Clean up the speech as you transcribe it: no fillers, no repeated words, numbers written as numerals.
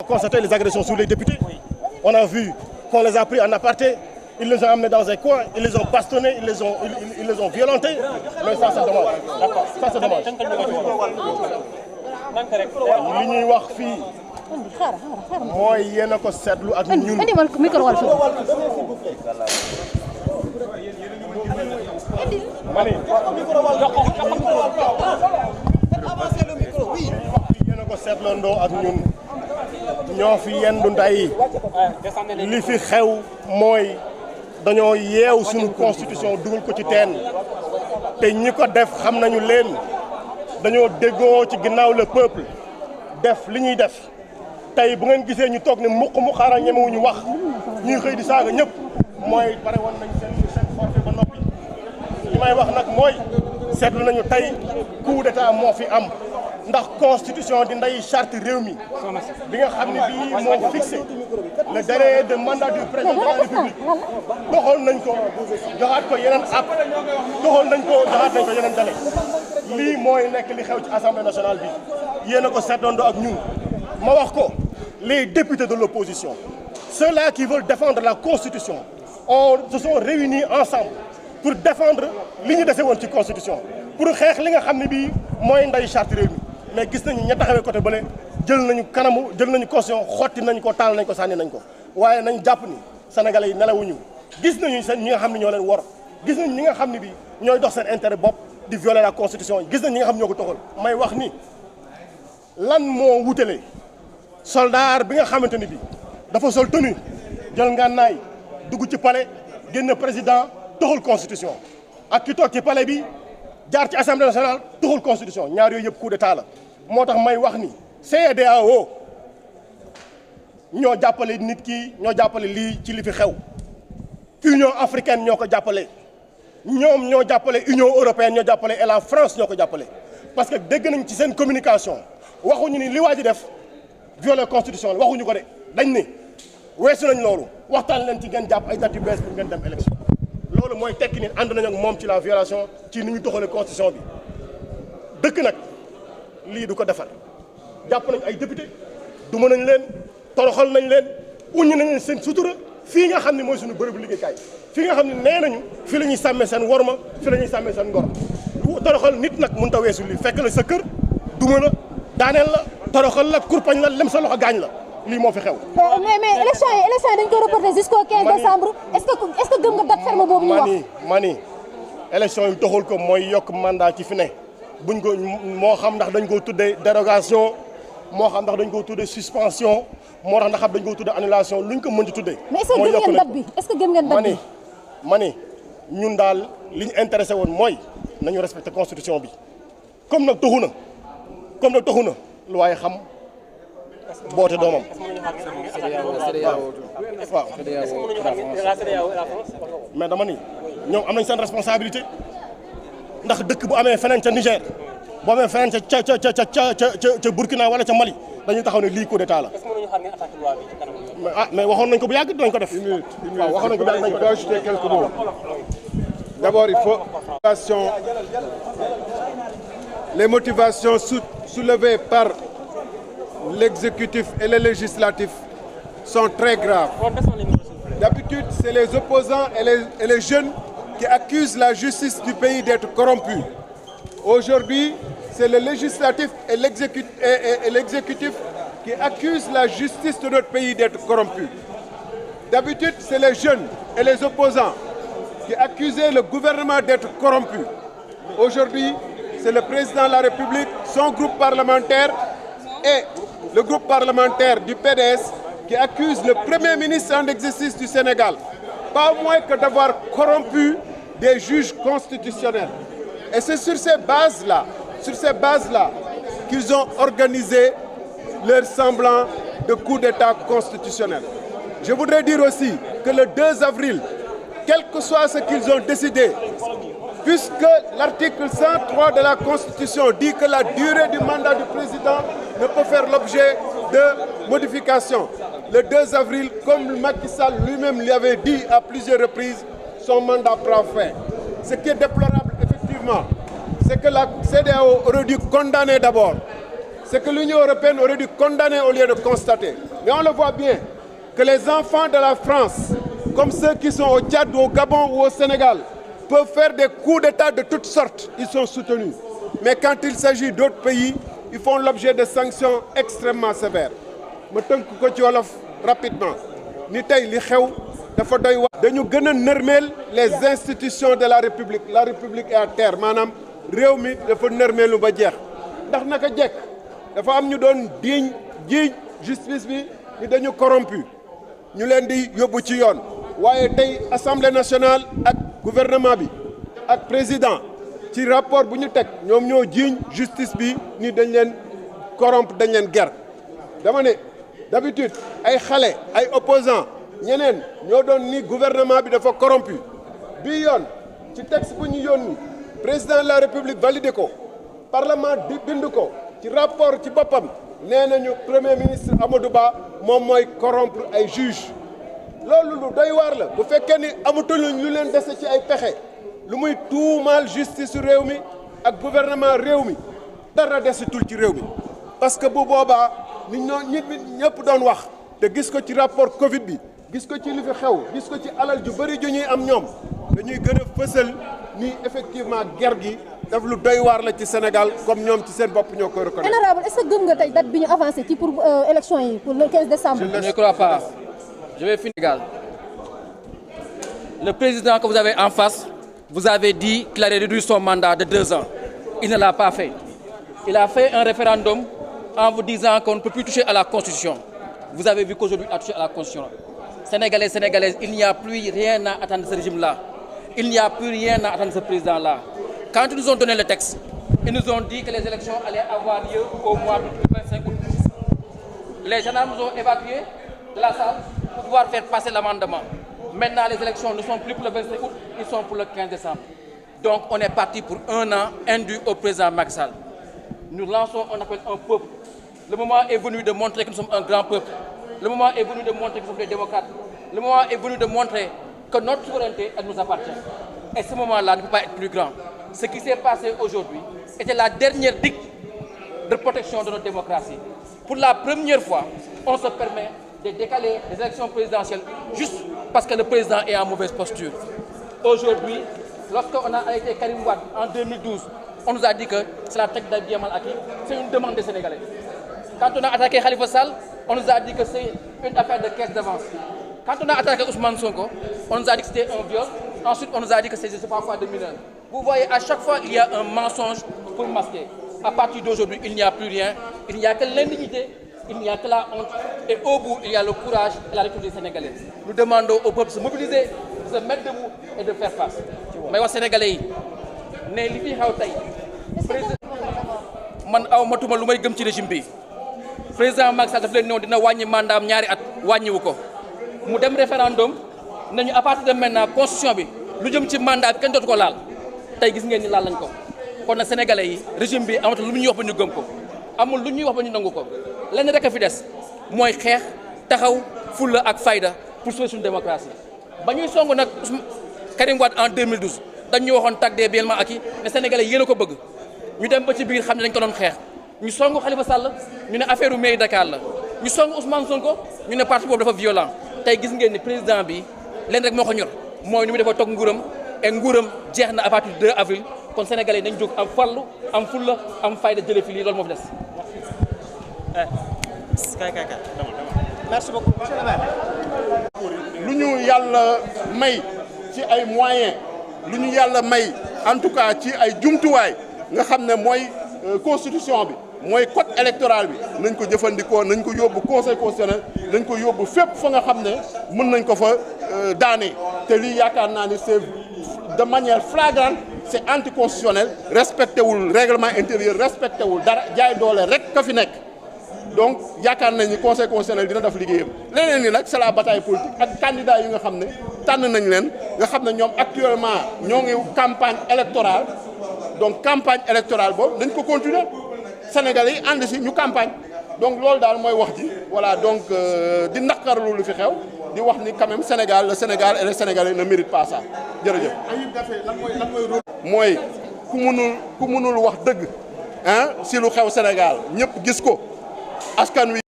constaté les agressions sur les députés. On a vu qu'on les a pris en aparté, ils les ont amenés dans un coin, ils les ont bastonnés, ils les ont violentés. Mais ça, c'est dommage. Ça, c'est dommage. li ñuy wax fii mooy yéen a ko seetlu ak ñun. ma ne yéen a ko seetlandoo ak ñun ñoo fi yendu nday li fi xew mooy dañoo yeew suñu constitution dugal ko ci teen te ñi ko def xam nañu leen dañoo déggoo ci ginnaaw le peuple def li ñuy def tey bu ngeen gisee ñu toog ne mukk mu xaaral ñemewuñu wax ñuy xëy di saaga ñëpp mooy pare woon nañ seen forfait ba noppi li may wax nag mooy seetlu nañu tey coup d'état moo fi am ndax constitution di nday charte réew mi bi nga xam ne bii moo fixé le délai de mandat du président de la république doxal nañ ko joxaat ko yeneen app doxal nañ ko joxaat nañ ko yeneen délai lii mooy nekk li xew ci assemblée nationale bi yéen a ko seetandoo ak ñun ma wax ko les députés de l'opposition ceux-là qui veulent défendre la constitution se sont réunis ensemble pour défendre li ñu dese woon ci constitution pour xeex li nga xam ne bii mooy nday charte réew mi mais gis nañu ña taxawee côté bële jël nañu constitution xotti nañ ko taal nañ ko sànni nañ ko waaye nañ jàpp ni sénégalais yi nelawuñu gis nañu seen ñi nga xam ne ñoo leen wor gis nañ ñi nga xam ne bi ñooy dox seen intérêt bopp di violer la constitution gis nañ ñi nga xam ñoo ko toxal may wax ni lan moo wutale soldat bi nga xamante ni bi dafa sol tenue jël ngànnaay dugg ci palais génn président toxal constitution ak ki toog ci palais bi jaar ci assemblée nationale toxal constitution ñaar yooyu yëpp coup d'état la moo tax may wax ni CEDEAO ñoo jàppale nit ki ñoo jàppale lii ci li fi xew Union africaine ñoo ko jàppale ñoom ñoo jàppale Union européenne ñoo jàppale et la France ñoo ko jàppale parce que dégg nañ ci seen communication waxuñu ni li waa ji def violer constitution la waxuñu ko de dañ ni weesu nañ loolu waxtaan leen ci ngeen jàpp ay date yu bees pour ngeen dem élection loolu mooy tekki ni ànd nañ ak moom ci la violation ci ni ñu doxalee constitution bi dëkk nag lii du ko defar jàpp nañ ay député duma nañ leen toroxal nañ leen uññi nañ leen seen sutura fii nga xam ne mooy suñu bërëbu liggéeykaay fii nga xam ne nee nañu fii la ñuy sàmmee seen worma fii la ñuy sàmmee seen ngor toroxal nit nag mënut a weesu lii fekk la sa kër duma la daaneel la toroxal la kurpañ la lem sa loxo gaañ la lii moo fi xew. mais élection yi dañ ko reporté jusqu'au 15 décembre. est-ce que gëm nga date ferme boobu ñu wax. mani élection yi taxul ko mooy yokk mandat ci fi ne buñ ko moo xam ndax dañ ko tuddee dérogation moo xam ndax dañ ko tuddee suspension moo tax ndax xam dañ ko tuddee annulation luñ ko mën ci tuddee. mais est-ce que gëm ngeen date bi est-ce que gëm ngeen date bi. mani ñun daal li ñu intéressé woon mooy nañu respecté constitution bi comme nag taxu na lu waaye xam. boote doomam. waaw. mais dama ni ñoom am nañ seen responsabilité ndax dëkk bu amee feneen ca Niger bu amee feneen ca Burkina wala ca Mali dañuy taxaw ne lii coup d'état la. mais waxoon nañ ko bu yàgg dinañ ko def. waaw waxoon nañ ko bu yàgg dinañ ko ajouter quelques mots. D'abord, il faut les motivations soulevées par l'exécutif et le législatif sont très graves. D'habitude, c'est les opposants et les jeunes qui accusent la justice du pays d'être corrompue. Aujourd'hui, c'est le législatif et l'exécutif qui accusent la justice de notre pays d'être corrompue. D'habitude, c'est les jeunes et les opposants qui accusaient le gouvernement d'être corrompu. Aujourd'hui, c'est le président de la République, son groupe parlementaire et le groupe parlementaire du PDS qui accuse le Premier ministre en exercice du Sénégal, pas moins que d'avoir corrompu des juges constitutionnels. Et c'est sur ces bases-là, qu'ils ont organisé leur semblant de coup d'État constitutionnel. Je voudrais dire aussi que le 2 avril, quel que soit ce qu'ils ont décidé, puisque l'article 103 de la Constitution dit que la durée du mandat du président ne peut faire l'objet de modification. Le 2 avril, comme Macky Sall lui-même l'avait dit à plusieurs reprises, son mandat prend fin. Ce qui est déplorable, effectivement, c'est que la CEDEAO aurait dû condamner d'abord c'est que l'Union européenne aurait dû condamner au lieu de constater. Mais on le voit bien, que les enfants de la France, comme ceux qui sont au Tchad, au Gabon ou au Sénégal, peuvent faire des coups d'État de toutes sortes, ils sont soutenus. Mais quand il s'agit d'autres pays, ils font l'objet de sanctions extrêmement sévères. Je tënk ko ci wolof rapidement ni tey li xew dafa doy wax dañu gën a nërmeel les institutions de la République est à terre maanaam réew mi dafa nërmeelu ba jeex ndax naka jekk dafa am ñu doon jiiñ justice bi ni dañu corrompu ñu leen di yóbbu ci yoon waaye tey Assemblée nationale ak gouvernement bi ak président ci rapport bu ñu teg ñoom ñoo jiiñ justice bi ni dañ leen corrompre dañ leen ger dama ne d'habitude ay xale ay opposants ñeneen ñoo doon ni gouvernement bi dafa corrompu bii yoon ci texte bu ñu yónni président de la république validé ko parlement di bind ko ci rapport ci boppam nee nañu premier ministre Amadou Ba moom mooy corrompre ay juges loolu lu doy waar la bu fekkee ni amatuñu lu leen dese ci ay pexe lu muy tuumaal justice réew mi ak gouvernement réew mi dara desetul ci réew mi parce que bu boobaa nit ñëpp doon wax te gis ko ci rapport Covid bi gis ko ci li fi xew gis ko ci alal ju bëri ju ñuy am ñoom dañuy gën a fësal ni effectivement guerre gi daf lu doy waar la ci Sénégal comme ñoom ci seen bopp ñoo koy reconnaître. Honorable est-ce que gëm nga tey date bi ñu avancé ci pour élection yi pour le 15 décembre. Je ne crois pas. Je vais finir. Le président que vous avez en face, vous avez dit qu'il allait réduire son mandat de 2 ans. Il ne l'a pas fait. Il a fait un référendum en vous disant qu'on ne peut plus toucher à la Constitution. Vous avez vu qu'aujourd'hui, il a touché à la Constitution. Sénégalais, Sénégalaises, il n'y a plus rien à attendre de ce régime-là. Il n'y a plus rien à attendre de ce président-là. Quand ils nous ont donné le texte, ils nous ont dit que les élections allaient avoir lieu au mois de 25 août. Les gendarmes nous ont évacués de la salle pour pouvoir faire passer l'amendement. Maintenant, les élections ne sont plus pour le 25 août, ils sont pour le 15 décembre. Donc, on est parti pour 1 an indu au président Macky Sall. Nous lançons un appel à un peuple. Le moment est venu de montrer que nous sommes un grand peuple. Le moment est venu de montrer que nous sommes des démocrates. Le moment est venu de montrer que notre souveraineté, elle nous appartient. Et ce moment-là ne peut pas être plus grand. Ce qui s'est passé aujourd'hui était la dernière digue de protection de notre démocratie. Pour la première fois, on se permet de décaler les élections présidentielles juste parce que le président est en mauvaise posture. Aujourd'hui, lorsqu'on a arrêté Karim Wade en 2012, on nous a dit que c'est la traite d'un bien mal acquis. C'est une demande des Sénégalais. Quand on a attaqué Khalifa Sall, on nous a dit que c'est une affaire de caisse d'avance. Quand on a attaqué Ousmane Sonko, on nous a dit que c'était un viol. Ensuite, on nous a dit que c'est je ne sais pas quoi de mineur. Vous voyez, à chaque fois, il y a un mensonge pour masquer. À partir d'aujourd'hui, il n'y a plus rien. Il n'y a que l'indignité, il n'y a que la honte. Et au bout, il y a le courage et la République sénégalaise. Nous demandons au peuple de se mobiliser, de se mettre debout et de faire face. Mais aux Sénégalais, ne li fi xew tey man aw matuma lu may gëm ci régime bi président Macky Sall daf leen ñëw dina wàññi mandaam ñaari at wàññiwu ko mu dem référendum nañu à partir de maintenant constitution bi lu jëm ci mandat bi kenn dootu ko laal tey gis ngeen ni laal lañ ko kon na sénégalais yi régime bi amatul lu ñuy wax ba ñu gëm ko amul lu ñuy wax ba ñu nangu ko lenn rek a fi des mooy xeex taxaw fulla ak fayda pour sauver suñu démocratie ba ñuy song nag Karim Wade en 2012 dañ ñu waxoon tag des biens mal acquis ne sénégalais yéen a ko bëgg ñu dem ba ci biir xam ne dañ ko doon xeex ñu songu Khalifa Sall ñu ne affaire u mairie Dakar la ñu songu Ousmane Sonko ñu ne parti boobu dafa violent tey gis ngeen ni président bi leen rek moo ko ñor mooy ni mu dafa toog nguuram et nguuram jeex na à partir du 2 avril kon sénégalais yi nañ jóg am farlu am fulla am fayda jële fi lii loolu moo fi des. merci beaucoup monsieur le maire. lu ñu yàlla may ci ay moyens lu ñu yàlla may en tout cas ci ay jumtuwaay nga xam ne mooy constitution bi mooy code électoral bi nañ ko jëfandikoo nañ ko yóbbu conseil constitutionnel nañ ko yóbbu fépp fa nga xam ne mën nañ ko fa daane te lii yaakaar naa ni c'est de manière flagrante c'est anticonstitutionnel respecté wul règlement intérieur respecté wul dara jaay doole rek ka fi nekk donc yaakaar nañ ni conseil constitutionnel dina def liggéeyam leneen ni nag c'est la bataille politique ak candidat yi nga xam ne tànn nañ leen nga xam ne ñoom actuellement ñoo ngi campagne électorale donc campagne électorale boobu dañ ko continuer Sénégalais yi ànd si ñu campagne donc loolu daal mooy wax ji voilà donc di naqarlu lu fi xew di wax ni quand même Sénégal le Sénégal et les Sénégalais ne méritent pas ça jërëjëf. Ayib Daffé lan mooy mooy ku mënul wax dëgg si lu xew Sénégal ñëpp gis ko askan wi